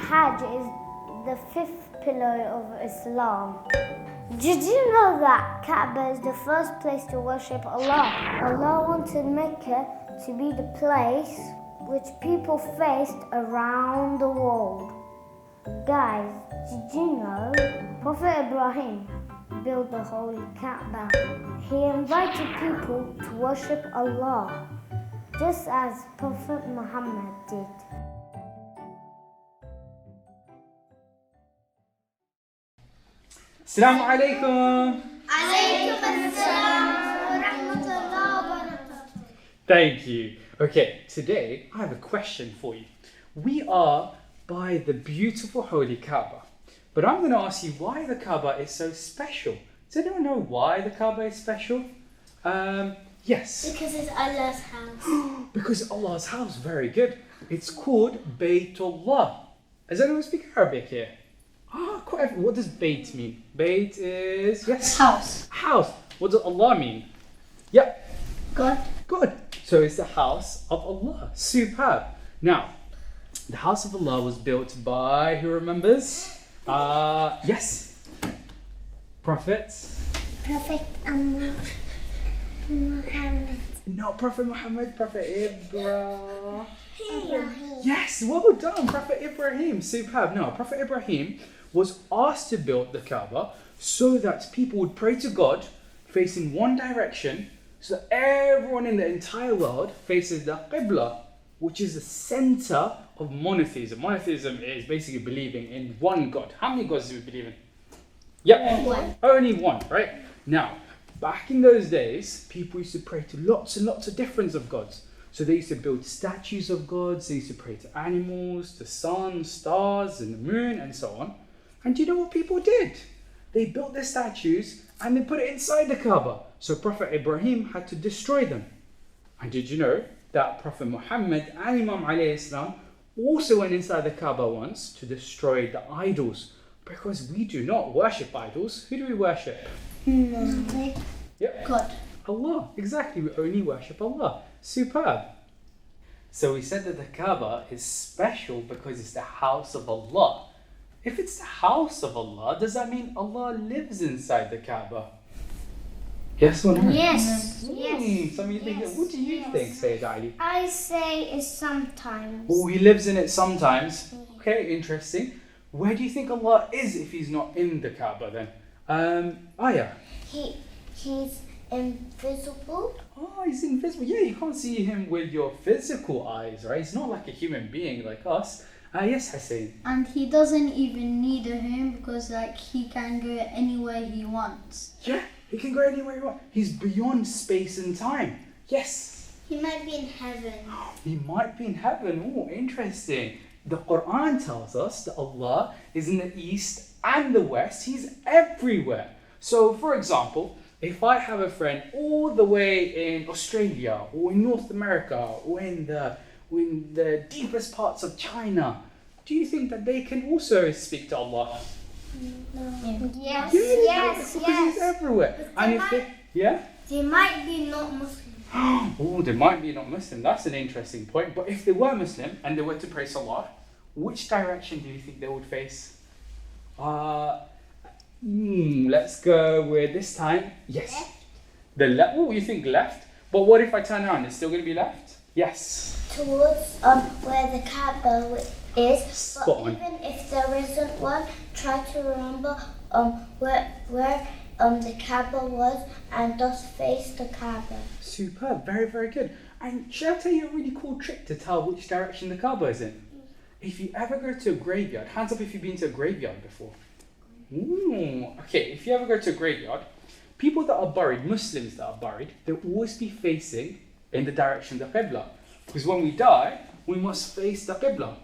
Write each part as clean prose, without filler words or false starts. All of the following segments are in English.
Hajj is the fifth pillar of Islam. Did you know that Kaaba is the first place to worship Allah? Allah wanted Mecca to be the place which people faced around the world. Guys, did you know Prophet Ibrahim built the holy Kaaba? He invited people to worship Allah, just as Prophet Muhammad did. Assalamu alaikum. Alaykum assalam wa rahmatullahi wa barakatuh. Thank you. Okay, today I have a question for you. We are by the beautiful holy Kaaba, but I'm going to ask you why the Kaaba is so special. Does anyone know why the Kaaba is special? Yes. Because it's Allah's house. Because Allah's house, very good. It's called Baytullah. Does anyone speak Arabic here? Quite. What does Bayt mean? Bayt is, yes? House. House. What does Allah mean? Yep. God. Good. So it's the house of Allah. Superb. Now, the house of Allah was built by, who remembers? Yes. Prophets? Prophet Muhammad. Not Prophet Muhammad, Prophet Ibrahim. Yes, well done, Prophet Ibrahim. Superb. No, Prophet Ibrahim was asked to build the Kaaba so that people would pray to God facing one direction, so that everyone in the entire world faces the Qibla, which is the center of monotheism. Monotheism is basically believing in one God. How many gods do we believe in? Yep. One. Only one, right? Now, back in those days, people used to pray to lots and lots of different of gods. So they used to build statues of gods, they used to pray to animals, the sun, stars, and the moon, and so on. And do you know what people did? They built their statues and they put it inside the Kaaba. So Prophet Ibrahim had to destroy them. And did you know that Prophet Muhammad and Imam alayhi salam also went inside the Kaaba once to destroy the idols? Because we do not worship idols. Who do we worship? Yep. God. Allah. Exactly. We only worship Allah. Superb. So we said that the Kaaba is special because it's the house of Allah. If it's the house of Allah, does that mean Allah lives inside the Kaaba? Yes or no? Yes. Some of you think, what do you think, Sayyid Ali? I say it's sometimes. Oh, he lives in it sometimes. Okay, interesting. Where do you think Allah is if he's not in the Kaaba then? Aya. He's invisible. Oh, he's invisible. Yeah, you can't see him with your physical eyes, right? He's not like a human being like us. Yes, Hussein. And he doesn't even need a home because he can go anywhere he wants. Yeah, he can go anywhere he wants. He's beyond space and time. Yes. He might be in heaven. He might be in heaven. Oh, interesting. The Quran tells us that Allah is in the east and the west. He's everywhere. So, for example, if I have a friend all the way in Australia or in North America or in the deepest parts of China, do you think that they can also speak to Allah? Yes. Because he's everywhere. And if They might be not Muslim. Oh, they might be not Muslim. That's an interesting point. But if they were Muslim and they were to praise Allah, which direction do you think they would face? Let's go with this time. Yes. Left. The left. Oh, you think left? But what if I turn around? It's still going to be left? Yes. Towards where the Kaaba is. Spot But on. even if there isn't one, try to remember where the Kaaba was and thus face the Kaaba. Superb. Very, very good. And shall I tell you a really cool trick to tell which direction the Kaaba is in? If you ever go to a graveyard, hands up if you've been to a graveyard before. Ooh, okay, if you ever go to a graveyard, people that are buried, Muslims that are buried, they'll always be facing in the direction of the Qibla. Because when we die, we must face the Qibla.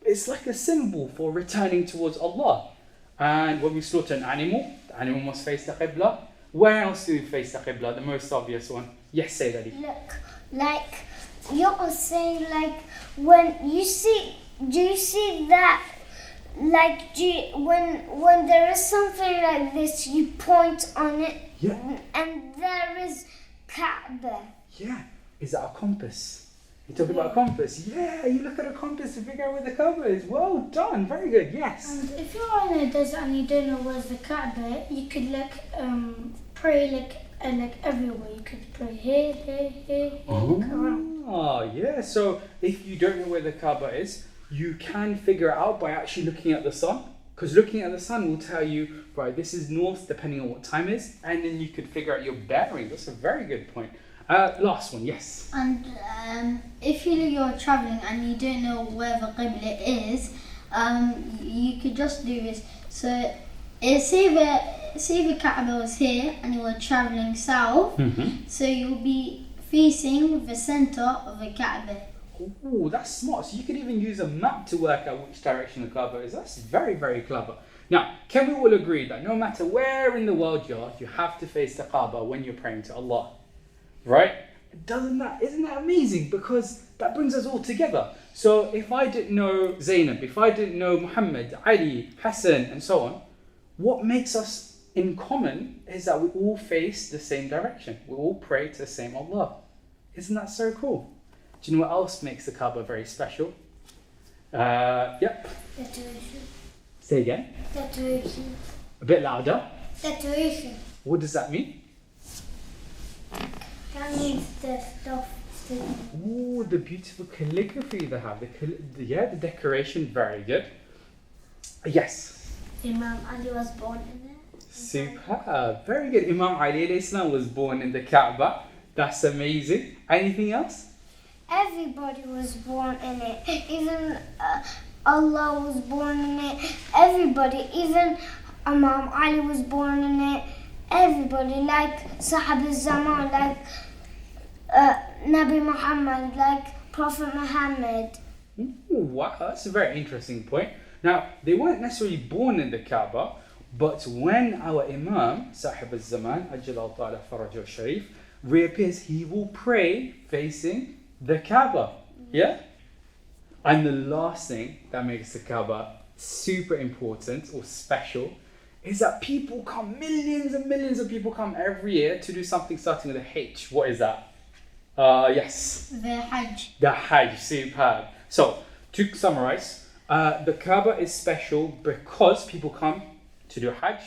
It's like a symbol for returning towards Allah. And when we slaughter an animal, the animal must face the Qibla. Where else do we face the Qibla? The most obvious one. Yes, say that. Look, like you're saying, like when you see, do you see that? Like when there is something like this, you point on it, Yeah. and there is Kaaba. Yeah. Is that a compass? You're talking about a compass. Yeah, you look at a compass to figure out where the Kaaba is. Well done, very good, yes. And if you're in a desert and you don't know where's the Kaaba, you could pray like everywhere. You could pray here, look around. Oh, yeah. So if you don't know where the Kaaba is, you can figure it out by actually looking at the sun. Because looking at the sun will tell you, right, this is north depending on what time it is, and then you could figure out your bearing. That's a very good point. Last one, yes. And if you're traveling and you don't know where the Qibla is, you could just do this. So say the Kaaba was here and you were traveling south, so you'll be facing the center of the Kaaba. Oh, that's smart. So you could even use a map to work out which direction the Kaaba is. That's very, very clever. Now, can we all agree that no matter where in the world you are, you have to face the Kaaba when you're praying to Allah? Right? Isn't that amazing? Because that brings us all together. So if I didn't know Zainab, if I didn't know Muhammad, Ali, Hassan, and so on, what makes us in common is that we all face the same direction. We all pray to the same Allah. Isn't that so cool? Do you know what else makes the Kaaba very special? Yep. Decoration. Say again. Decoration. A bit louder. Decoration. What does that mean? That means the stuff. Ooh, the beautiful calligraphy they have. The decoration, very good. Yes. Imam Ali was born in it. Superb. Very good. Imam Ali alayhi salam was born in the Kaaba. That's amazing. Anything else? Everybody was born in it. Even Allah was born in it. Everybody, even Imam Ali was born in it. Everybody, like Sahab al-Zaman, like Nabi Muhammad, like Prophet Muhammad. Ooh, wow, that's a very interesting point. Now, they weren't necessarily born in the Kaaba, but when our Imam, Sahib al-Zaman, Ajal Ta'ala Farajah Sharif, reappears, he will pray facing the Kaaba. Yeah? And the last thing that makes the Kaaba super important or special is that people come, millions and millions of people come every year to do something starting with a H. What is that? Yes. The Hajj. The Hajj, superb. So, to summarize, the Kaaba is special because people come to do Hajj.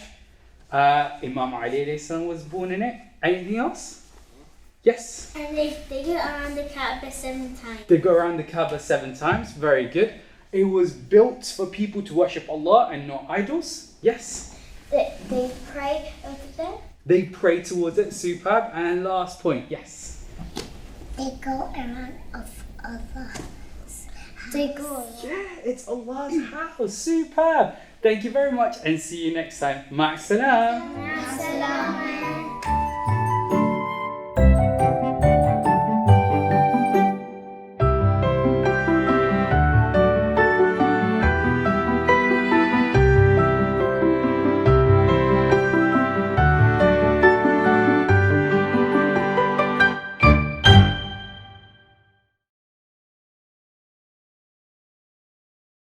Imam Ali alayhi salam was born in it. Anything else? Yes. And they go around the Kaaba 7 times. They go around the Kaaba 7 times. Very good. It was built for people to worship Allah and not idols. Yes. They pray over there. They pray towards it. Superb. And last point. Yes. They go around of Allah. They go. Yeah, it's Allah's house. Superb. Thank you very much and see you next time. Ma'as salam.